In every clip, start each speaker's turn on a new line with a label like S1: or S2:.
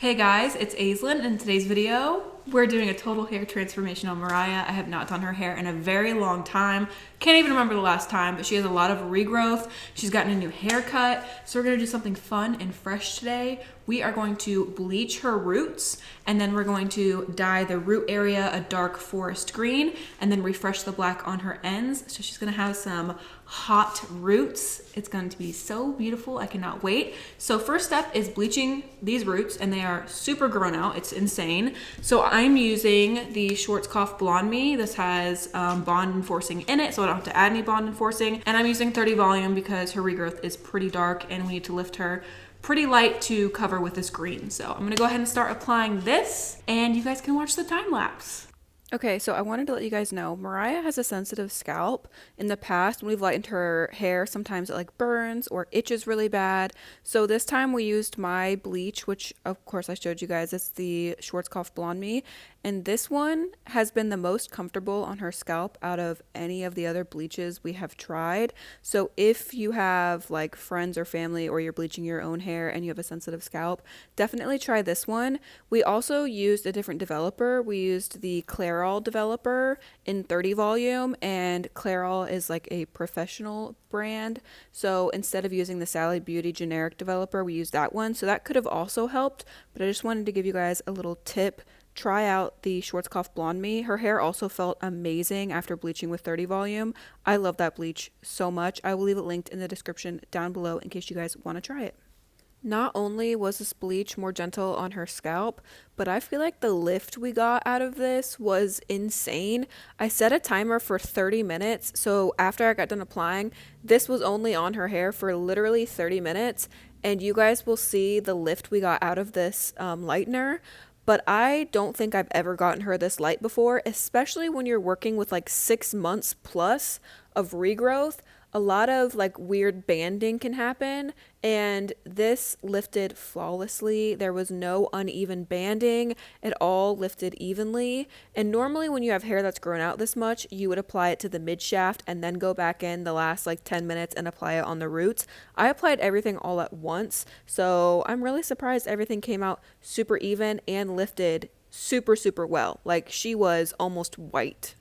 S1: Hey guys, it's Aislinn, and in today's video, we're doing a total hair transformation on Mariah. I have not done her hair in a very long time. Can't even remember the last time, but she has a lot of regrowth. She's gotten a new haircut, so we're gonna do something fun and fresh today. We are going to bleach her roots, and then we're going to dye the root area a dark forest green, and then refresh the black on her ends. So she's gonna have some hot roots. It's going to be so beautiful. I cannot wait. So first step is bleaching these roots, and they are super grown out. It's insane. So I'm using the Schwarzkopf Blonde Me. This has bond enforcing in it, so I don't have to add any bond enforcing. And I'm using 30 volume because her regrowth is pretty dark and we need to lift her pretty light to cover with this green. So I'm gonna go ahead and start applying this, and you guys can watch the time lapse.
S2: Okay, so I wanted to let you guys know, Mariah has a sensitive scalp. In the past, when we've lightened her hair, sometimes it like burns or itches really bad. So this time we used my bleach, which of course I showed you guys, it's the Schwarzkopf Blonde Me. And this one has been the most comfortable on her scalp out of any of the other bleaches we have tried. So if you have like friends or family, or you're bleaching your own hair and you have a sensitive scalp, definitely try this one. We also used a different developer. We used the Clairol developer in 30 volume, and Clairol is like a professional brand. So instead of using the Sally Beauty generic developer, we used that one. So that could have also helped, but I just wanted to give you guys a little tip. Try out the Schwarzkopf Blonde Me. Her hair also felt amazing after bleaching with 30 volume. I love that bleach so much. I will leave it linked in the description down below in case you guys want to try it. Not only was this bleach more gentle on her scalp, but I feel like the lift we got out of this was insane. I set a timer for 30 minutes, so after I got done applying, this was only on her hair for literally 30 minutes, and you guys will see the lift we got out of this lightener. But I don't think I've ever gotten her this light before, especially when you're working with like 6 months plus of regrowth. A lot of like weird banding can happen, and this lifted flawlessly. There was no uneven banding. It all lifted evenly. And normally when you have hair that's grown out this much, you would apply it to the mid shaft and then go back in the last like 10 minutes and apply it on the roots. I applied everything all at once, so I'm really surprised everything came out super even and lifted super well. Like, she was almost white.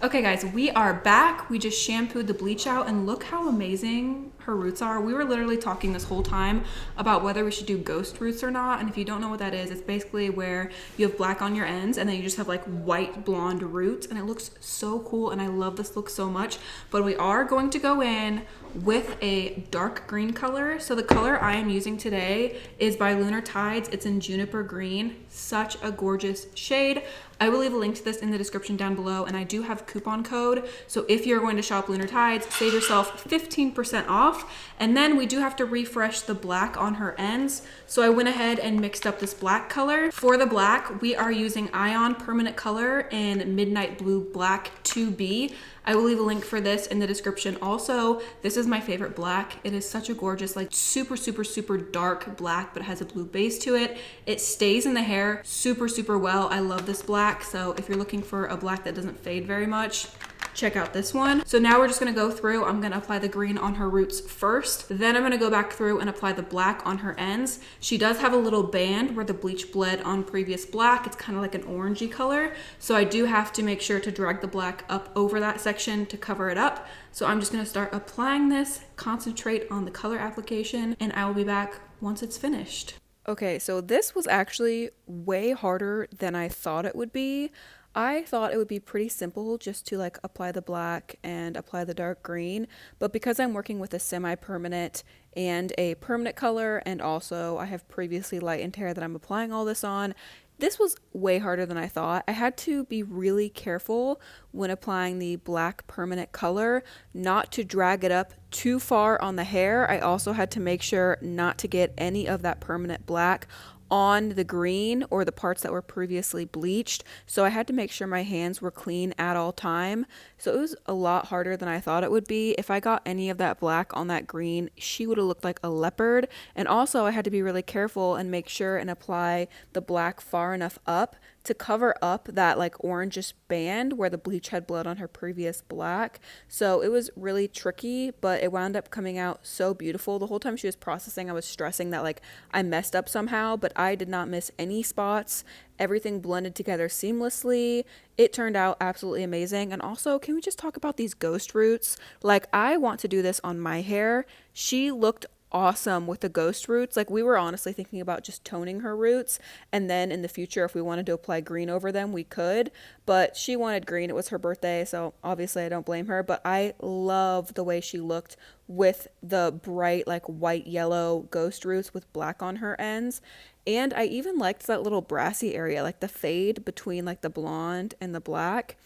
S1: Okay guys, we are back. We just shampooed the bleach out, and look how amazing her roots are. We were literally talking this whole time about whether we should do ghost roots or not, and if you don't know what that is, it's basically where you have black on your ends and then you just have like white blonde roots, and it looks so cool, and I love this look so much. But we are going to go in with a dark green color. So the color I am using today is by Lunar Tides. It's in Juniper Green. Such a gorgeous shade. I will leave a link to this in the description down below, and I do have coupon code. So if you're going to shop Lunar Tides, save yourself 15% off. And then we do have to refresh the black on her ends. So I went ahead and mixed up this black color. For the black, we are using Ion Permanent Color in Midnight Blue Black 2B. I will leave a link for this in the description also. This is my favorite black. It is such a gorgeous, like super dark black, but it has a blue base to it. It stays in the hair super well. I love this black. So if you're looking for a black that doesn't fade very much, check out this one. So now we're just gonna go through. I'm gonna apply the green on her roots first. Then I'm gonna go back through and apply the black on her ends. She does have a little band where the bleach bled on previous black. It's kind of like an orangey color. So I do have to make sure to drag the black up over that section to cover it up. So I'm just gonna start applying this, concentrate on the color application, and I will be back once it's finished.
S2: Okay, so this was actually way harder than I thought it would be. I thought it would be pretty simple just to like apply the black and apply the dark green, but because I'm working with a semi-permanent and a permanent color, and also I have previously lightened hair that I'm applying all this on, this was way harder than I thought. I had to be really careful when applying the black permanent color not to drag it up too far on the hair. I also had to make sure not to get any of that permanent black on the green or the parts that were previously bleached. So I had to make sure my hands were clean at all time. So it was a lot harder than I thought it would be. If I got any of that black on that green, she would have looked like a leopard. And also I had to be really careful and make sure and apply the black far enough up to cover up that like orangish band where the bleach had bled on her previous black. So it was really tricky, but it wound up coming out so beautiful. The whole time she was processing, I was stressing that like I messed up somehow, but I did not miss any spots. Everything blended together seamlessly. It turned out absolutely amazing. And also, can we just talk about these ghost roots? Like, I want to do this on my hair. She looked awesome with the ghost roots. Like, we were honestly thinking about just toning her roots, and then in the future, if we wanted to apply green over them, we could. But she wanted green. It was her birthday, so obviously I don't blame her. But I love the way she looked with the bright like white yellow ghost roots with black on her ends. And I even liked that little brassy area, like the fade between like the blonde and the black.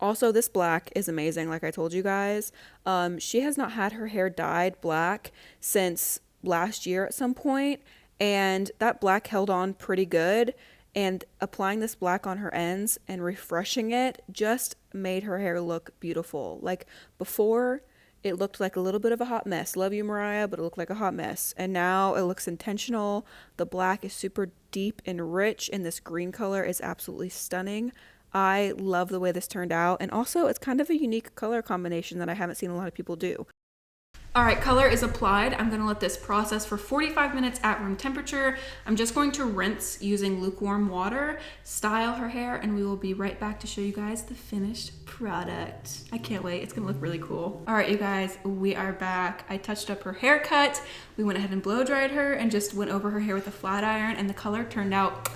S2: Also, this black is amazing, like I told you guys. She has not had her hair dyed black since last year at some point, and that black held on pretty good. And applying this black on her ends and refreshing it just made her hair look beautiful. Like before, it looked like a little bit of a hot mess. Love you, Mariah, but it looked like a hot mess. And now it looks intentional. The black is super deep and rich, and this green color is absolutely stunning. I love the way this turned out. And also, it's kind of a unique color combination that I haven't seen a lot of people do.
S1: All right, color is applied. I'm gonna let this process for 45 minutes at room temperature. I'm just going to rinse using lukewarm water, style her hair, and we will be right back to show you guys the finished product. I can't wait, it's gonna look really cool. All right, you guys, we are back. I touched up her haircut. We went ahead and blow dried her and just went over her hair with a flat iron, and the color turned out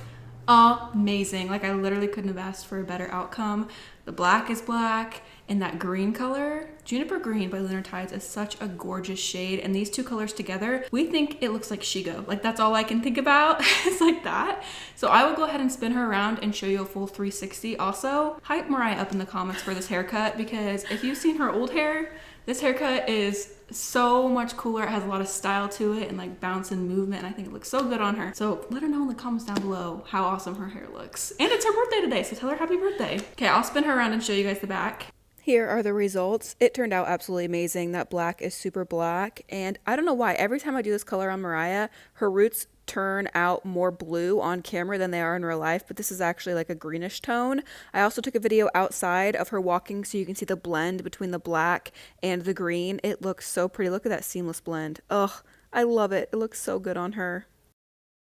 S1: amazing. Like, I literally couldn't have asked for a better outcome. The black is black, and that green color, Juniper Green by Lunar Tides, is such a gorgeous shade, and these two colors together, we think it looks like Shigo. Like, that's all I can think about. It's like that. So I will go ahead and spin her around and show you a full 360. Also, hype Mariah up in the comments for this haircut, because if you've seen her old hair, this haircut is so much cooler. It has a lot of style to it and like bounce and movement, and I think it looks so good on her. So let her know in the comments down below how awesome her hair looks. And it's her birthday today, so tell her happy birthday. Okay, I'll spin her around and show you guys the back.
S2: Here are the results. It turned out absolutely amazing. That black is super black, and I don't know why. Every time I do this color on Mariah, her roots turn out more blue on camera than they are in real life, but this is actually like a greenish tone. I also took a video outside of her walking so you can see the blend between the black and the green. It looks so pretty. Look at that seamless blend. Ugh, I love it. It looks so good on her.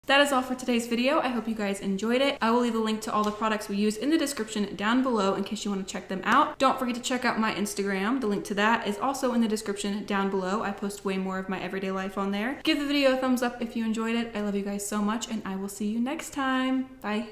S1: That is all for today's video. I hope you guys enjoyed it. I will leave a link to all the products we use in the description down below in case you want to check them out. Don't forget to check out my Instagram. The link to that is also in the description down below. I post way more of my everyday life on there. Give the video a thumbs up if you enjoyed it. I love you guys so much, and I will see you next time. Bye.